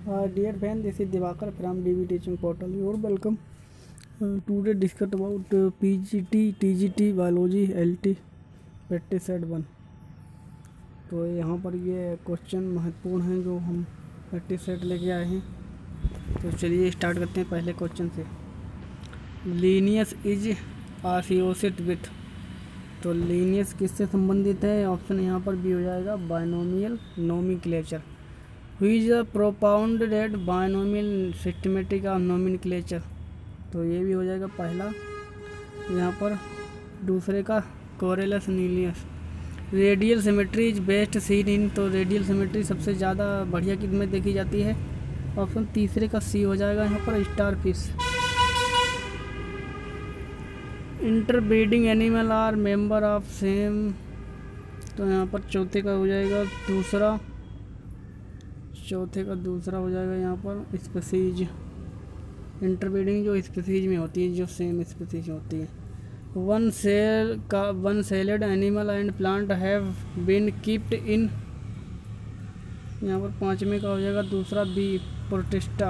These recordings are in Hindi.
Dear friend, this is Divakar from DB Teaching Portal. You are welcome. Today discuss about PGT, TGT, Biology, LT, practice set 1। तो यहाँ पर ये क्वेश्चन महत्वपूर्ण हैं जो हम प्रैक्टिस सेट लेके आए हैं। तो चलिए स्टार्ट करते हैं पहले क्वेश्चन से। लीनियस इज एसोसिएटेड विथ, तो लीनियस किससे संबंधित है? ऑप्शन यहाँ पर बी हो जाएगा, binomial nomenclature. Who is the propounded binomial systematic of nomenclature, तो ये भी हो जाएगा पहला। यहाँ पर दूसरे का कोरेलस नीलियस। Radial symmetry is best seen in, तो रेडियल सिमेट्री सबसे ज़्यादा बढ़िया किस में देखी जाती है? ऑप्शन तीसरे का सी हो जाएगा यहाँ पर, starfish. Interbreeding animal are member of same, तो यहाँ पर चौथे का हो जाएगा दूसरा, चौथे का दूसरा हो जाएगा यहाँ पर स्पीसीज। इंटरब्रीडिंग जो स्पीसीज में होती है, जो सेम स्पीसीज होती है। One celled animal and plant have been kept in, यहाँ पर पाँचवें का हो जाएगा दूसरा B, protista.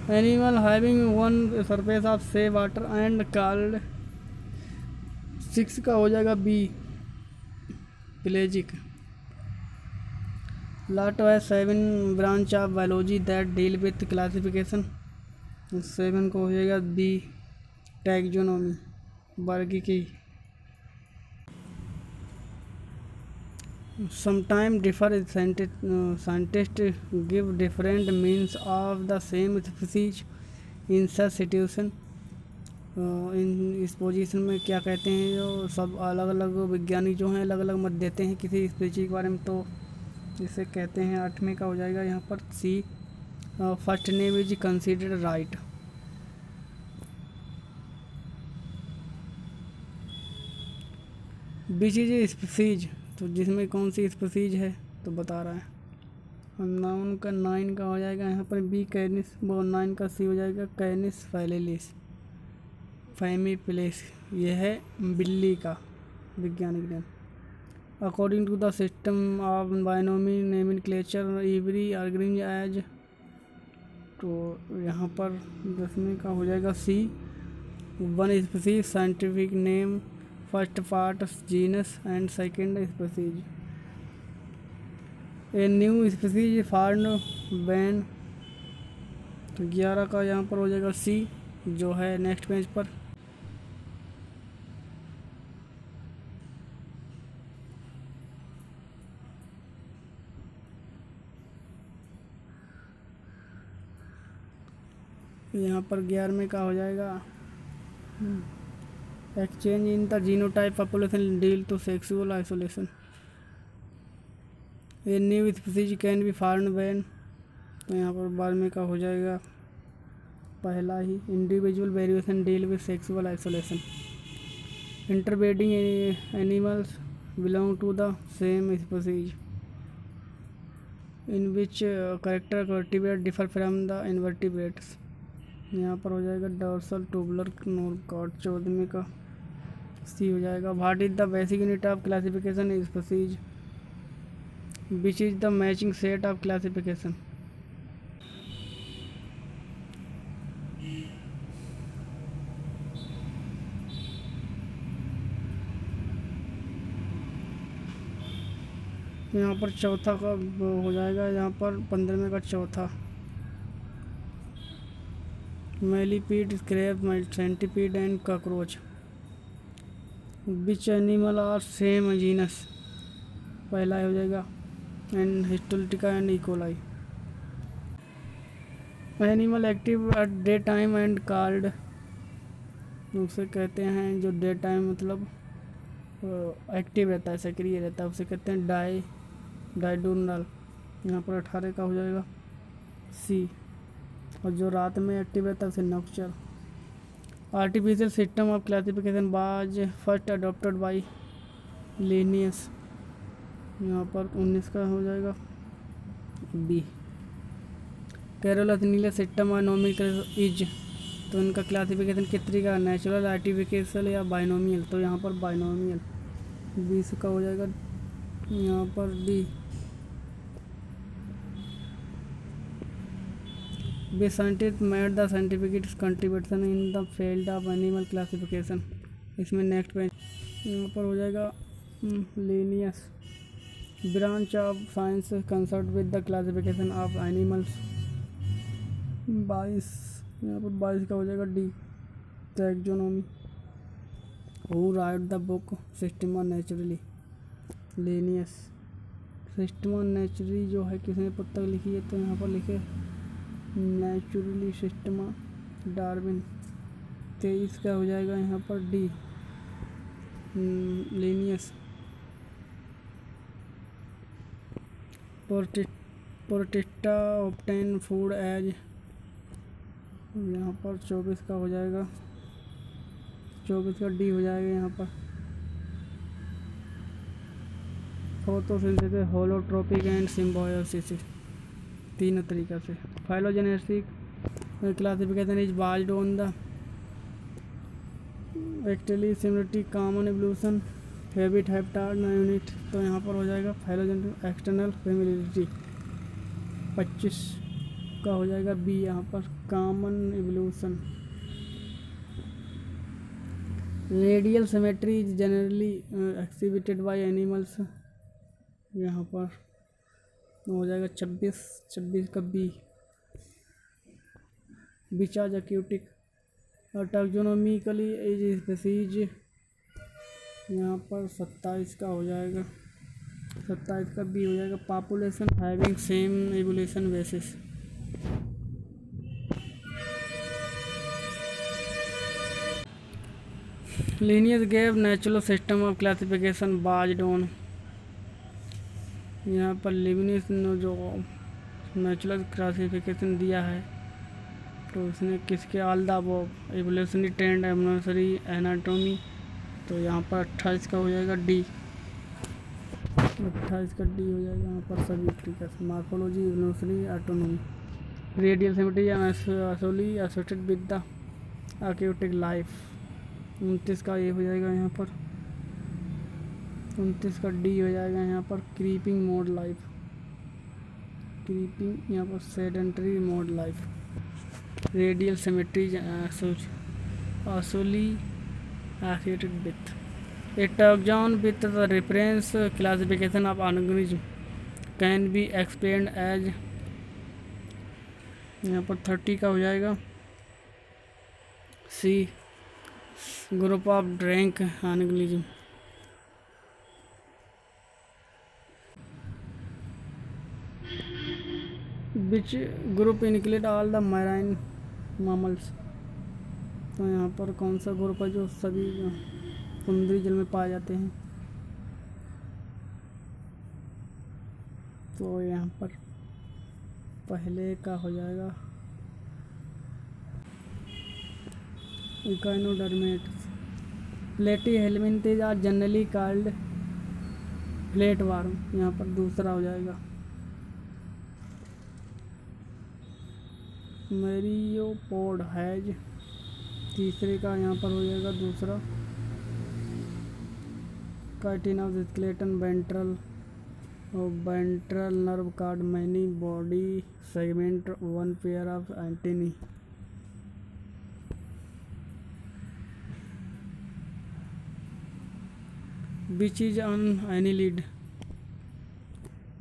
Animal having one surface of से वाटर एंड कॉल्ड, सिक्स का हो जाएगा B, pelagic. Lato has 7 branch of biology that deal with classification, 7 को हो जाएगा बी, टैक्सोनॉमी, वर्गीकी। Sometimes different scientists give different means of the same species in such situation। इस पोजीशन में क्या कहते हैं, जो सब अलग अलग वैज्ञानिक जो हैं अलग अलग मत देते हैं किसी स्पीशीज के बारे में, तो इसे कहते हैं। आठवें का हो जाएगा यहाँ पर C, first name is considered right. Beach is species, तो जिसमें कौन सी स्पीसीज है तो बता रहा है। नाउन का 9 का हो जाएगा यहाँ पर बी, कैनिस। वो 9 का सी हो जाएगा, कैनिस फैलेलिस, फैमीप्लेस। यह है बिल्ली का वैज्ञानिक नाम। According to the system of binomial nomenclature, every organism as, तो यहाँ पर 10वें का हो जाएगा C, one species scientific name, first part genus and second species. A new species formed when, तो 11 का यहाँ पर हो जाएगा सी, जो है नेक्स्ट पेज पर। यहाँ पर 11वें का हो जाएगा exchange in the genotype population deal to sexual isolation. A new species can be formed when, तो यहाँ पर 12वें का हो जाएगा पहला ही, individual variation deal with sexual isolation. Interbreeding animals belong to the same species in which character vertebrate differ from the invertebrates. यहाँ पर हो जाएगा डोर्सल ट्यूबुलर नोरकॉट। 14वें का सी हो जाएगा। What is the basic unit of classification species which is the matching set of classification. यहाँ पर चौथा का हो जाएगा, यहाँ पर 15वें का चौथा, millipede, crab, centipede and cockroach. Which animal are same genus, पहला हो जाएगा, and histolytica and E coli. Animal active at day time and called, उसे कहते हैं जो डे टाइम मतलब एक्टिव रहता है, सक्रिय रहता है, उसे कहते हैं डाइडोर्नल। यहाँ पर 18 का हो जाएगा सी, और जो रात में एक्टिव रहता है उसे नॉक्चर। Artificial system of classification was first adopted by Linnaeus, यहाँ पर 19 का हो जाएगा बी। कैरोलस नीलियस सिस्टम ऑफ नोमेनक्लेचर इज, तो इनका क्लासिफिकेशन किस तरीका, नेचुरल, आर्टिफिशियल या बायनोमियल, तो यहाँ पर बायनोमियल। 20 का हो जाएगा यहाँ पर D. B scientist made the scientific contribution in the field of animal classification. इसमें नेक्स्ट पेज यहाँ पर हो जाएगा Linnaeus branch of science concerned with the classification of animals. 22 यहाँ पर 22 का हो जाएगा D taxonomy. Who wrote the book Systema Naturae Linnaeus. Systema Naturae जो है किसने पुस्तक लिखी है, तो यहाँ पर लिखे नेचुरली सिस्टमा डार्विन। 23 का हो जाएगा यहाँ पर D Linnaeus. Protista obtain food as, यहाँ पर 24 का हो जाएगा, 24 का डी हो जाएगा यहाँ पर। फोटोसिंथेसिस होलोट्रोपिक एंड सिम्बायोसिस तीनों तरीक़ा से। Phylogenetic classification is based on the actually similarity common evolution habit habitat unit. तो यहाँ पर हो जाएगा फाइलोजेनेटिक एक्सटर्नल फेमिलियरिटी। 25 का हो जाएगा बी यहाँ पर common evolution. Radial symmetry is generally exhibited by animals. यहाँ पर हो जाएगा 26 का बी बिचाज एक्यूटिक। और टैक्सोनॉमिकली एज स्पीसीज यहाँ पर 27 का हो जाएगा, 27 का बी हो जाएगा population having same evolution basis. Linnaeus gave natural system of classification based on. यहाँ पर लिबनिस ने जो नेचुरल क्लासिफिकेशन दिया है तो उसने किसके all the above evolutionary trend evolutionary anatomy. तो यहाँ पर 28 का हो जाएगा डी, 28 का डी हो जाएगा यहाँ पर सभी तरीके से। Morphology evolutionary anatomy. Radial symmetry usually associated with the aquatic life. 29 का ये हो जाएगा यहाँ पर, 29 का डी हो जाएगा यहाँ पर क्रीपिंग मोड लाइफ। क्रीपिंग यहाँ पर sedentary mode life. Radial symmetry usually associated with a taxon with the reference classification of organism can be explained as. यहाँ पर 30 का हो जाएगा C group of rank organism. Which group include all the marine mammals. तो यहाँ पर कौन सा ग्रुप है जो सभी समुद्री जल में पाए जाते हैं। तो यहाँ पर पहले का हो जाएगा echinoderms. Platy helminthes are generally called flat worm. यहाँ पर दूसरा हो जाएगा मेरियोपोड हैज। तीसरे का यहाँ पर हो जाएगा दूसरा काइटिन ऑफ स्केलेटन वेंट्रल और ventral nerve card many body segment one pair of antennae. Which is on annelid.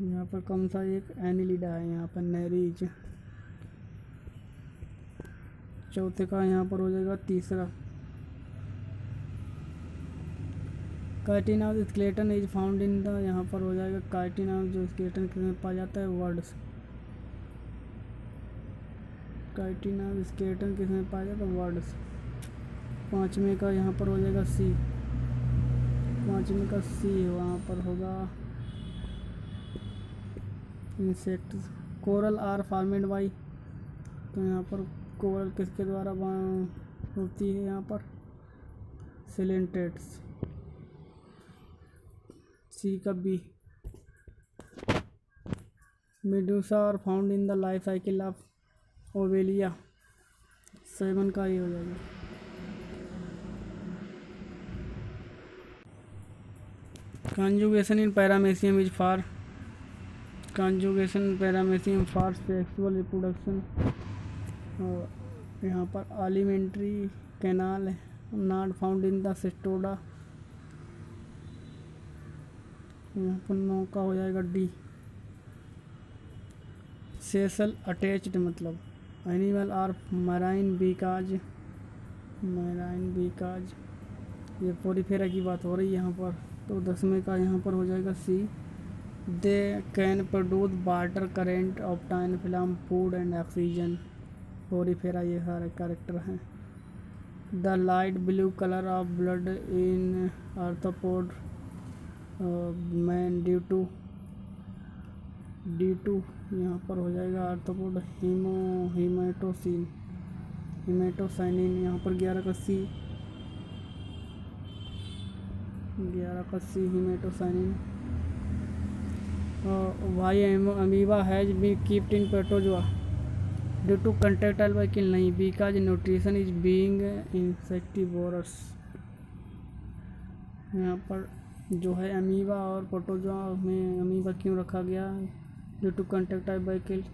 यहाँ पर कौन सा एक एनिलिड है, यहाँ पर नेरीज। चौथे का यहाँ पर हो जाएगा तीसरा chitin of skeleton is found in the. यहाँ पर हो जाएगा काइटिन ऑफ जो स्केलेटन किसमें पाया जाता है वर्ड्स। काइटिन ऑफ स्केलेटन किसमें पाया जाता है वर्ड्स। पाँचवें का यहाँ पर हो जाएगा सी, पाँचवें का सी वहाँ पर होगा insects. Coral are formed by. तो यहाँ पर कोरल किसके द्वारा होती है, यहाँ पर सिलेंटेट्स। सी का B. Medusa are found in the life cycle of Obelia. 7 का ये हो जाएगा। Conjugation in paramecium is for conjugation paramecium for sexual reproduction और यहाँ पर एलिमेंट्री कैनाल है not found in the Cestoda, यहाँ पर 9 का हो जाएगा डी। सेसल अटैच्ड मतलब एनिमल आर मराइन बीकाज ये पोरीफेरा की बात हो रही है यहाँ पर। तो 10वें का यहाँ पर हो जाएगा C. They can produce water current obtain from food and oxygen, porifera ये सारे कैरेक्टर हैं। The light blue colour of blood in arthropod man due to यहाँ पर हो जाएगा आर्थ्रोपोड हिमेटोसाइनिन यहाँ पर 11 का C haemocyanin. Why amoeba has been kept in protozoa due to contact अल्बाइकिल नहीं, because nutrition is being insectivorous. यहाँ पर जो है अमीबा और प्रोटोजोआ में अमीबा क्यों रखा गया, ड्यू टू कंटेक्ट अल्बाइकिल।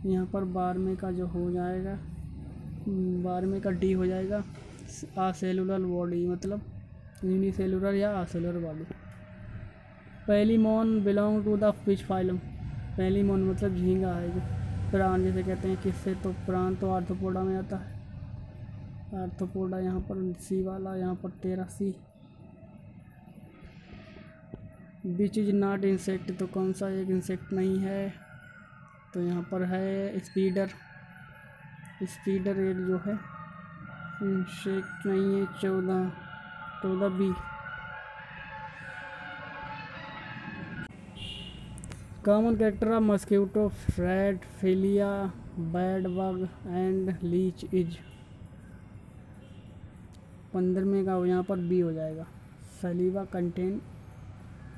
यहाँ पर 12वें का जो हो जाएगा 12वें का डी हो जाएगा आसेलुलर बॉडी मतलब यूनिसेलुलर या acellular body. Palaemon belong to the fish phylum, Palaemon मतलब झींगा है जो प्राण जैसे कहते हैं किससे, तो प्राण तो आर्थ्रोपोडा में आता है, आर्थ्रोपोडा यहाँ पर सी वाला, यहाँ पर 13 सी। विच इज नॉट इंसेक्ट तो कौन सा एक इंसेक्ट नहीं है, तो यहाँ पर है स्पीडर एक जो है इंसेक्ट नहीं है। 14 B. Common character of mosquito फ्रैट फिलिया bed bug and leech is. 15वें का यहाँ पर बी हो जाएगा saliva contain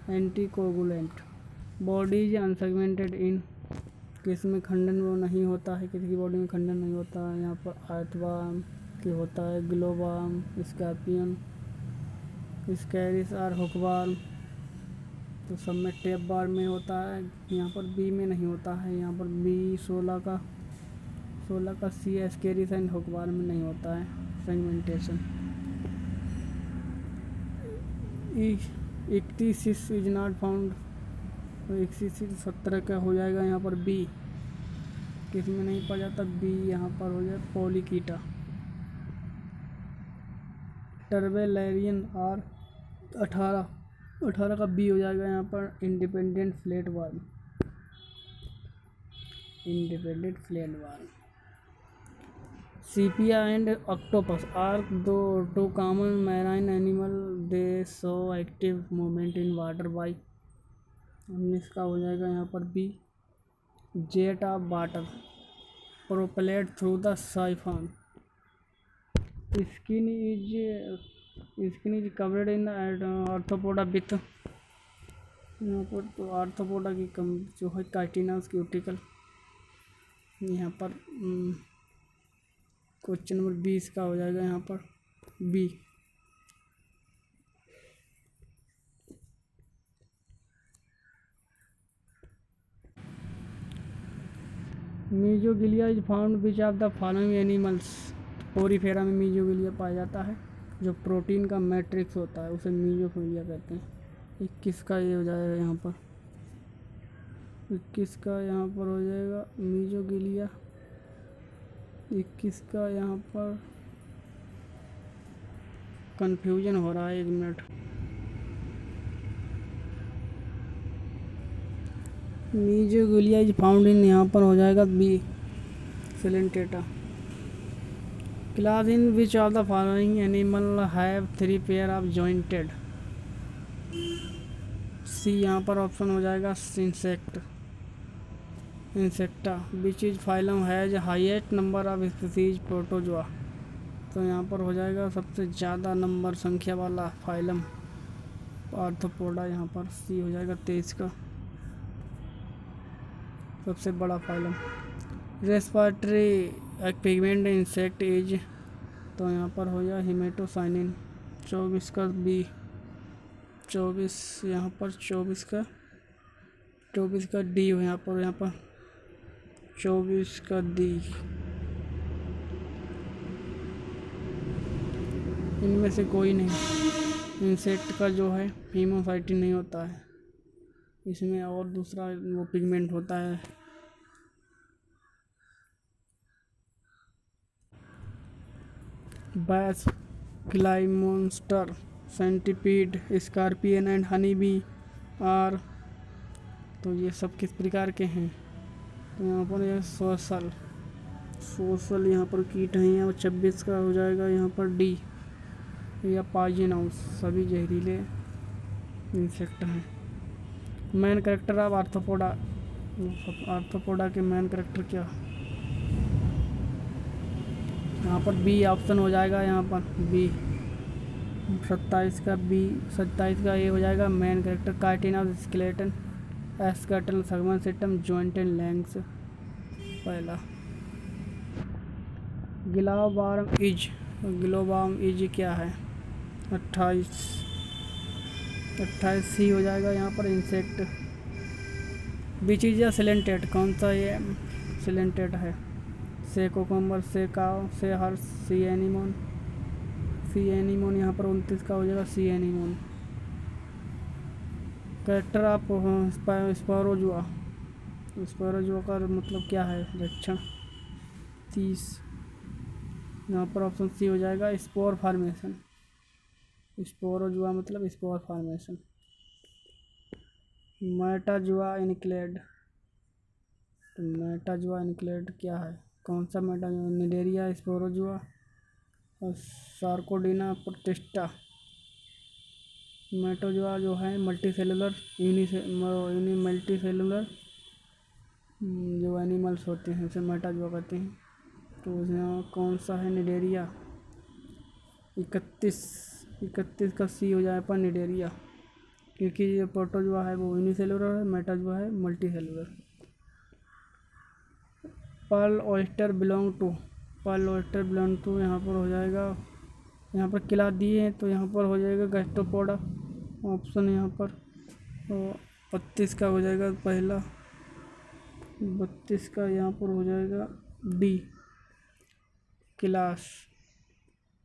anticoagulant. Body is unsegmented in, किस में खंडन वो नहीं होता है, किसी की बॉडी में खंडन नहीं होता है। यहाँ पर अर्थवर्म की होता है, ग्लोवर्म, स्कॉर्पियन, स्कैरिस और हुकवर्म, तो सब में टेप बार में होता है। यहाँ पर बी में नहीं होता है, यहाँ पर बी 16 का सी स्कैरिस एंड हुकवर्म में नहीं होता है सेगमेंटेशन। 86 इज नॉट फाउंड, तो 86 17 का हो जाएगा यहाँ पर बी, किस में नहीं पाया जाता बी, यहाँ पर हो जाए पॉलीकीटा। टर्बेलेरियन और 18 का बी हो जाएगा यहाँ पर independent flat worm. Sepia and octopus are two common marine animal, they show active movement in water by. 19 का हो जाएगा यहाँ पर B. Jet of water propelled through the siphon. Skin is covered in arthropoda with, यहाँ पर तो आर्थ्रोपोडा की कम जो है काइटिनस क्यूटिकल। यहाँ पर क्वेश्चन नंबर 20 का हो जाएगा यहाँ पर B. Mesoglea is found which of the following animals, porifera में मीजोगिलिया पाया जाता है, जो प्रोटीन का मैट्रिक्स होता है उसे मीजोगिलिया कहते हैं। 21 का ये हो जाएगा यहाँ पर, 21 का यहाँ पर हो जाएगा मीजोगिलिया। 21 का यहाँ पर कंफ्यूजन हो रहा है, 1 minute. Mesoglea is found in, यहाँ पर हो जाएगा B coelenterata. Class in which of the following animal have 3 pair of jointed, C यहाँ पर ऑप्शन हो जाएगा insecta. Which is phylum has highest number of species, protozoa, तो यहाँ पर हो जाएगा सबसे ज़्यादा नंबर संख्या वाला फाइलम आर्थ्रोपोडा, यहाँ पर सी हो जाएगा 23 का सबसे बड़ा phylum. Respiratory pigment insect is, तो यहाँ पर हो जाए हिमेटोसाइनिन। 24 का बी, 24 यहाँ पर 24 का डी हो यहाँ पर 24 का डी इनमें से कोई नहीं। इंसेक्ट का जो है हीमोसाइटिन नहीं होता है, इसमें और दूसरा वो पिगमेंट होता है। बैस, क्लाइमोन्स्टर, centipede, scorpion and honey bee are, तो ये सब किस प्रकार के हैं? तो यहाँ पर ये सोशल यहाँ पर कीट हैं। यहाँ 26 का हो जाएगा यहाँ पर डी, या पॉइजनस, सभी जहरीले इंसेक्ट हैं। Main character of arthropoda, arthropoda के मेन कैरेक्टर क्या? यहाँ पर बी ऑप्शन हो जाएगा, यहाँ पर बी 27 का ये हो जाएगा main character. Chitin of skeleton, skeletal segment system, joint and legs, पहला। ग्लोबार्म इज क्या है? 28 सी हो जाएगा यहाँ पर इंसेक्ट। बीच इज सिलेंटेड, कौन सा ये सिलेंटेड है? से कोकम्बर, से काव, से हर्स, सी एनिमोन यहाँ पर 29 का हो जाएगा सी एनिमोन। कैरेक्टर ऑफ स्पैरोजुआ का मतलब क्या है? लक्षण 30, यहाँ पर ऑप्शन सी हो जाएगा स्पोर फॉर्मेशन। स्पोरोजुआ मतलब स्पोर फॉर्मेशन। मेटाजुआ इनक्लेड, तो मेटाजुआ इनक्लेड क्या है? कौन सा मेटाजुआ? निडेरिया, स्पोरोजुआ और सार्कोडिना प्रोटिस्टा। मेटाजुआ जो है मल्टीसेलुलर मल्टीसेलुलर जो एनिमल्स होते हैं उसे मेटाजुआ कहते हैं। तो उसमें कौन सा है? निडेरिया। 31 का सी हो जाए पर निडेरिया, क्योंकि ये प्रोटोजुआ है वो यूनिसेलुलर है, मेटाजुआ है multicellular. Pearl oyster belong to यहाँ पर हो जाएगा, यहाँ पर किला दिए हैं तो यहाँ पर हो जाएगा गैस्ट्रोपोडा ऑप्शन यहाँ पर। और 32 का हो जाएगा पहला, 32 का यहाँ पर हो जाएगा D, class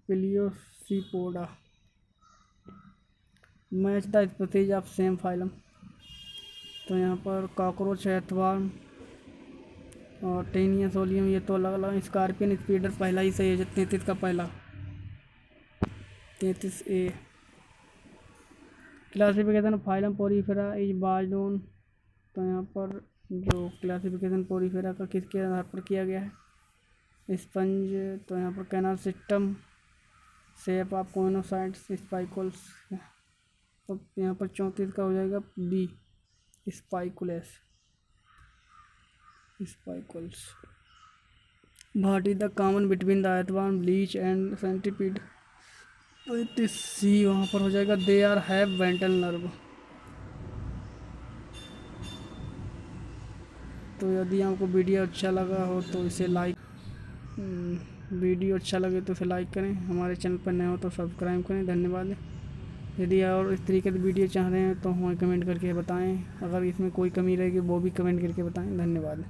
Pelecypoda. Match the species of same phylum, तो यहाँ पर कॉकरोच, एर्थवर्म और टेनिया सोलियम ये तो अलग अलग। स्कॉर्पियन स्पीडर पहला ही सही है, 33 का पहला, 33 A. Classification phylum porifera is based on, तो यहाँ पर जो क्लासिफिकेशन पोरीफेरा का किसके आधार पर किया गया है? स्पंज, तो यहाँ पर canal system, shape of choanocytes, spicules, तो यहाँ पर 34 का हो जाएगा B, spicules. What is the common between the earthworm, leech and centipede, तो 33 सी वहाँ पर हो जाएगा they are have ventral nerve. तो यदि आपको वीडियो अच्छा लगा हो तो इसे वीडियो अच्छा लगे तो इसे लाइक करें, हमारे चैनल पर नए हो तो सब्सक्राइब करें। धन्यवाद। यदि और इस तरीके की वीडियो चाह रहे हैं तो हमें कमेंट करके बताएं, अगर इसमें कोई कमी रहेगी वो भी कमेंट करके बताएं। धन्यवाद।